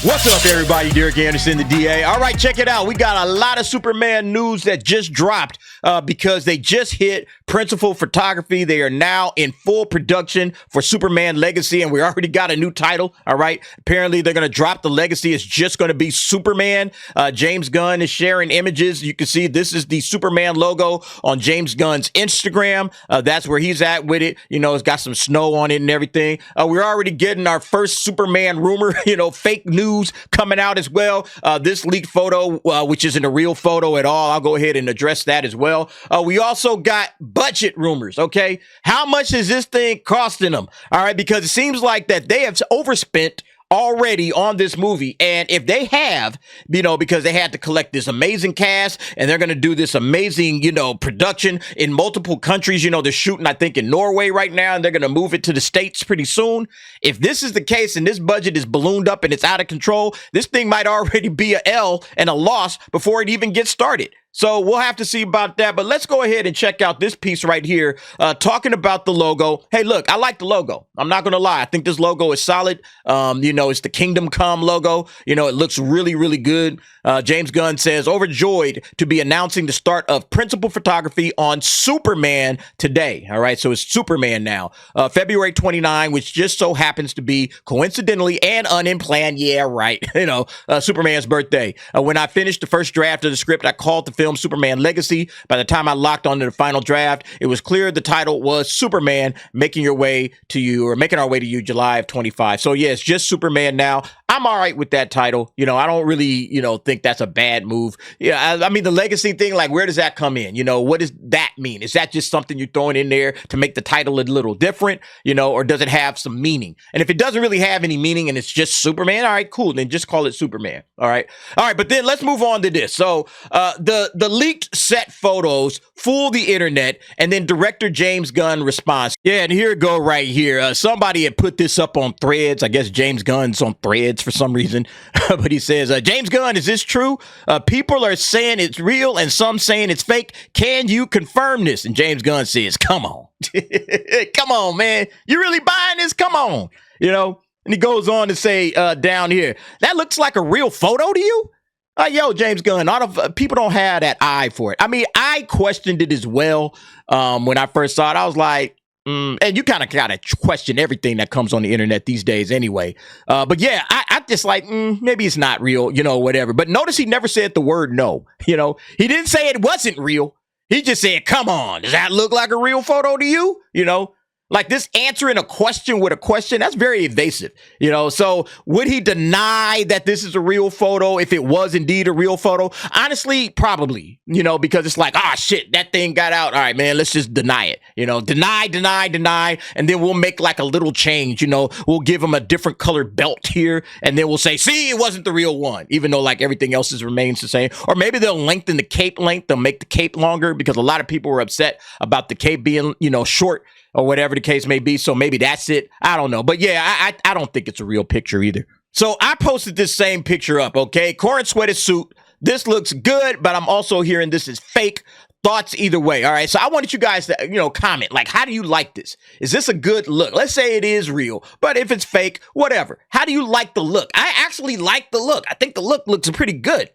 What's up, everybody? Derek Anderson, the DA. All right, check it out. We got a lot of Superman news that just dropped because they just hit principal photography. They are now in full production for Superman Legacy, and we already got a new title. All right. Apparently, they're going to drop the legacy. It's just going to be Superman. James Gunn is sharing images. You can see this is the Superman logo on James Gunn's Instagram. That's where he's at with it. You know, it's got some snow on it and everything. We're already getting our first Superman rumor, fake news coming out as well. This leaked photo, which isn't a real photo at all. I'll go ahead and address that as well. We also got budget rumors, okay? How much is this thing costing them? All right, because it seems like that they have overspent already on this movie. And if they have, because they had to collect this amazing cast and they're going to do this amazing, production in multiple countries, they're shooting, I think, in Norway right now, and they're going to move it to the States pretty soon. If this is the case and this budget is ballooned up and it's out of control, this thing might already be a L and a loss before it even gets started. So we'll have to see about that. But let's go ahead and check out this piece right here, talking about the logo. Hey, look, I like the logo. I'm not going to lie. I think this logo is solid. It's the Kingdom Come logo. It looks really, really good. James Gunn says, overjoyed to be announcing the start of principal photography on Superman today. All right. So it's Superman now, February 29, which just so happens to be coincidentally and unplanned. Yeah, right. Superman's birthday. When I finished the first draft of the script, I called the film Superman Legacy. By the time I locked onto the final draft, it was clear the title was Superman, making our way to you, July of 25. So yeah, it's just Superman now. I'm all right with that title. I don't really, think that's a bad move. Yeah, I mean, the legacy thing, like, where does that come in? What does that mean? Is that just something you're throwing in there to make the title a little different, or does it have some meaning? And if it doesn't really have any meaning and it's just Superman, all right, cool. Then just call it Superman. All right. But then let's move on to this. So the leaked set photos fool the internet, and then director James Gunn responds. Yeah, and here it go right here. Somebody had put this up on Threads. I guess James Gunn's on Threads for some reason. But he says, James Gunn, is this true? People are saying it's real and some saying it's fake. Can you confirm this? And James Gunn says, come on. Come on, man. You really buying this? Come on. And he goes on to say down here, that looks like a real photo to you? James Gunn, a lot of people don't have that eye for it. I mean, I questioned it as well when I first saw it. I was like, and you kind of got to question everything that comes on the internet these days anyway. But yeah, I just like, maybe it's not real, whatever. But notice he never said the word no. He didn't say it wasn't real. He just said, come on, does that look like a real photo to you? Like this answering a question with a question, that's very evasive, So would he deny that this is a real photo if it was indeed a real photo? Honestly, probably, because it's like, shit, that thing got out. All right, man, let's just deny it, deny. And then we'll make like a little change, we'll give him a different colored belt here. And then we'll say, see, it wasn't the real one, even though like everything else remains the same. Or maybe they'll lengthen the cape length. They'll make the cape longer because a lot of people were upset about the cape being, short, or whatever the case may be. So maybe that's it. I don't know. But yeah, I don't think it's a real picture either. So I posted this same picture up, okay? Corin sweater suit. This looks good, but I'm also hearing this is fake. Thoughts either way. All right. So I wanted you guys to, comment, like, how do you like this? Is this a good look? Let's say it is real, but if it's fake, whatever. How do you like the look? I actually like the look. I think the look looks pretty good.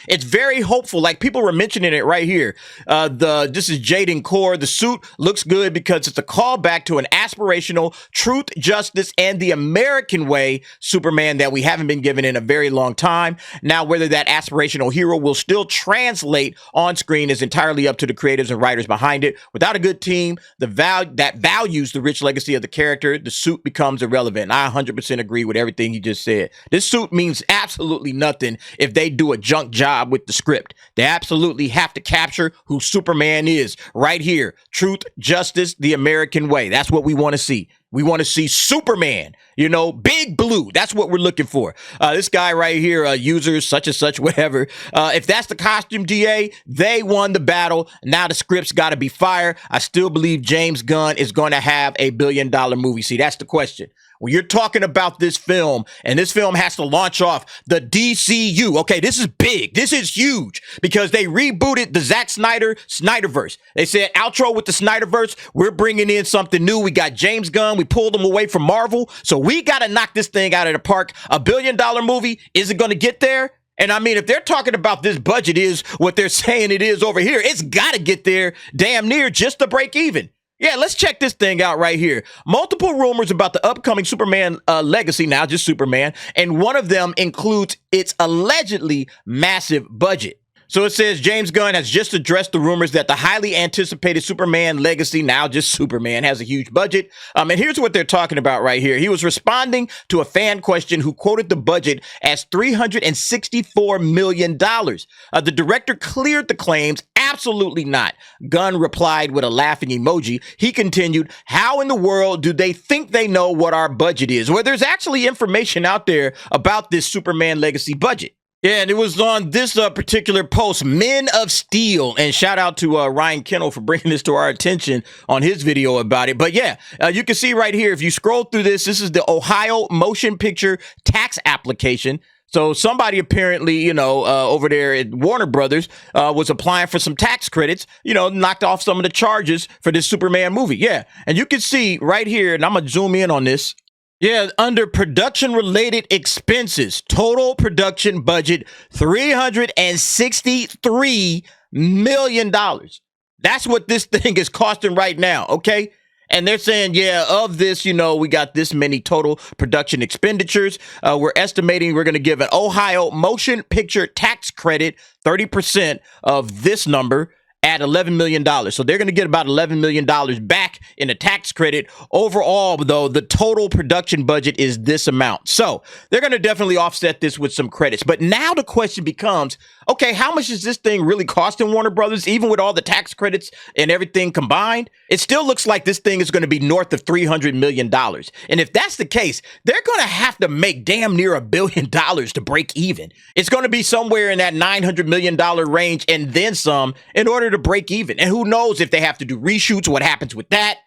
It's very hopeful. Like people were mentioning it right here. This is Jaden Core. The suit looks good because it's a callback to an aspirational truth, justice, and the American way Superman that we haven't been given in a very long time. Now, whether that aspirational hero will still translate on screen is entirely up to the creators and writers behind it. Without a good team, that values the rich legacy of the character, the suit becomes irrelevant. I 100% agree with everything he just said. This suit means absolutely nothing if they do a junk job with the script. They absolutely have to capture who Superman is right here. Truth, justice, the American way. That's what we want to see. We want to see Superman, big blue. That's what we're looking for. This guy right here, users such and such, whatever. If that's the costume, DA, they won the battle. Now the script's got to be fire. I still believe James Gunn is going to have a $1 billion movie. See, that's the question. when you're talking about this film, and this film has to launch off the DCU. Okay, this is big. This is huge because they rebooted the Zack Snyder Snyderverse. They said outro with the Snyderverse. We're bringing in something new. We got James Gunn. We pulled him away from Marvel. So we got to knock this thing out of the park. $1 billion movie. Is it going to get there? And I mean, if they're talking about this budget is what they're saying it is over here, it's got to get there damn near just to break even. Yeah, let's check this thing out right here. Multiple rumors about the upcoming Superman legacy, now just Superman, and one of them includes its allegedly massive budget. So it says James Gunn has just addressed the rumors that the highly anticipated Superman legacy, now just Superman, has a huge budget. And here's what they're talking about right here. He was responding to a fan question who quoted the budget as $364 million. The director cleared the claims. Absolutely not. Gunn replied with a laughing emoji. He continued, how in the world do they think they know what our budget is? Well, there's actually information out there about this Superman legacy budget. Yeah, and it was on this particular post, Men of Steel, and shout out to Ryan Kennel for bringing this to our attention on his video about it. But yeah, you can see right here, if you scroll through this is the Ohio Motion Picture Tax Application. So somebody apparently, over there at Warner Brothers was applying for some tax credits, knocked off some of the charges for this Superman movie. Yeah, and you can see right here, and I'm going to zoom in on this. Yeah, under production-related expenses, total production budget, $363 million. That's what this thing is costing right now, okay? And they're saying, yeah, of this, we got this many total production expenditures. We're estimating we're going to give an Ohio Motion Picture Tax Credit, 30% of this number, at $11 million. So they're going to get about $11 million back in a tax credit. Overall, though, the total production budget is this amount. So they're going to definitely offset this with some credits. But now the question becomes, okay, how much is this thing really costing Warner Brothers, even with all the tax credits and everything combined? It still looks like this thing is going to be north of $300 million. And if that's the case, they're going to have to make damn near $1 billion to break even. It's going to be somewhere in that $900 million range and then some in order to break even. And who knows if they have to do reshoots, what happens with that,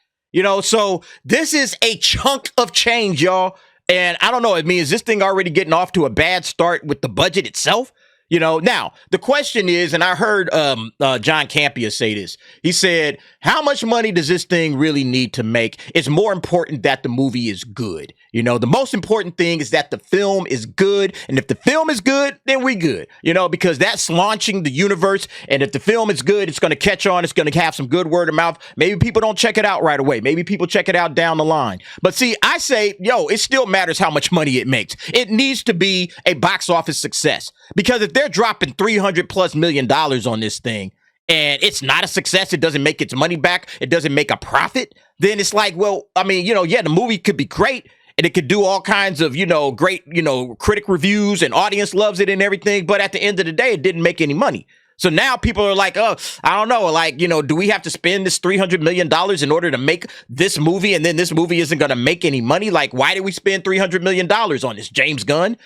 so this is a chunk of change, y'all. And I don't know, is this thing already getting off to a bad start with the budget itself? Now the question is, and I heard John Campea say this. He said, how much money does this thing really need to make? It's more important that the movie is good. The most important thing is that the film is good. And if the film is good, then we good, because that's launching the universe. And if the film is good, it's going to catch on. It's going to have some good word of mouth. Maybe people don't check it out right away. Maybe people check it out down the line. But see, I say, it still matters how much money it makes. It needs to be a box office success, because if they're dropping $300+ million on this thing and it's not a success, it doesn't make its money back, it doesn't make a profit, then it's like, well, the movie could be great and it could do all kinds of, great, critic reviews and audience loves it and everything. But at the end of the day, it didn't make any money. So now people are like, oh, I don't know, do we have to spend this $300 million in order to make this movie, and then this movie isn't going to make any money? Like, why did we spend $300 million on this, James Gunn?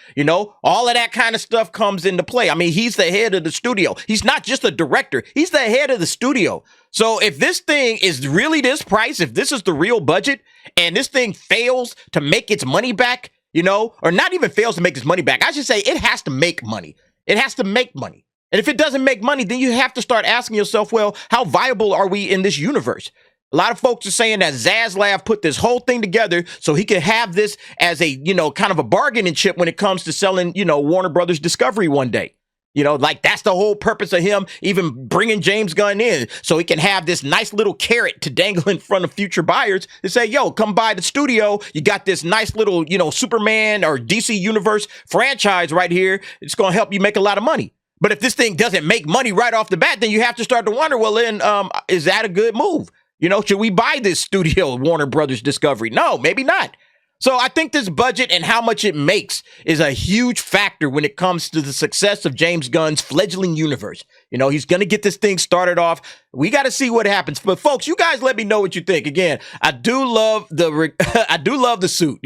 All of that kind of stuff comes into play. He's the head of the studio. He's not just a director. He's the head of the studio. So if this thing is really this price, if this is the real budget, and this thing fails to make its money back, or not even fails to make its money back, I should say it has to make money. It has to make money. And if it doesn't make money, then you have to start asking yourself, well, how viable are we in this universe? A lot of folks are saying that Zaslav put this whole thing together so he could have this as a, kind of a bargaining chip when it comes to selling, Warner Brothers Discovery one day. That's the whole purpose of him even bringing James Gunn in, so he can have this nice little carrot to dangle in front of future buyers and say, yo, come by the studio. You got this nice little, Superman or DC Universe franchise right here. It's going to help you make a lot of money. But if this thing doesn't make money right off the bat, then you have to start to wonder, well, then is that a good move? Should we buy this studio, Warner Brothers Discovery? No, maybe not. So I think this budget and how much it makes is a huge factor when it comes to the success of James Gunn's fledgling universe. He's going to get this thing started off. We got to see what happens. But folks, you guys let me know what you think. Again, I do love the suit,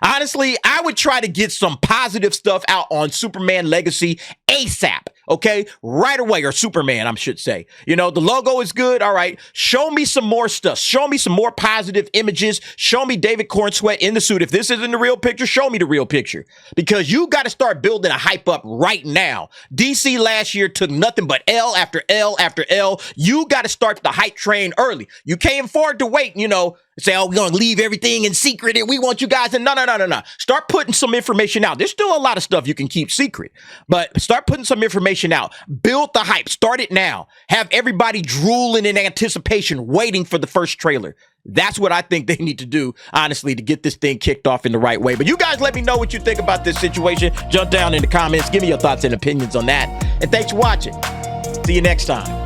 Honestly, I would try to get some positive stuff out on Superman Legacy ASAP. okay? Right away, or Superman, I should say. You know, the logo is good. All right. Show me some more stuff. Show me some more positive images. Show me David Cornsweat in the suit. If this isn't the real picture, show me the real picture, because you got to start building a hype up right now. DC last year took nothing but L after L after L. You got to start the hype train early. You can't afford to wait, you know, say, oh, we're going to leave everything in secret and we want you guys to, no. Start putting some information out. There's still a lot of stuff you can keep secret, but start putting some information out. Build the hype. Start it now. Have everybody drooling in anticipation, waiting for the first trailer. That's what I think they need to do, honestly, to get this thing kicked off in the right way. But you guys let me know what you think about this situation. Jump down in the comments. Give me your thoughts and opinions on that. And thanks for watching. See you next time.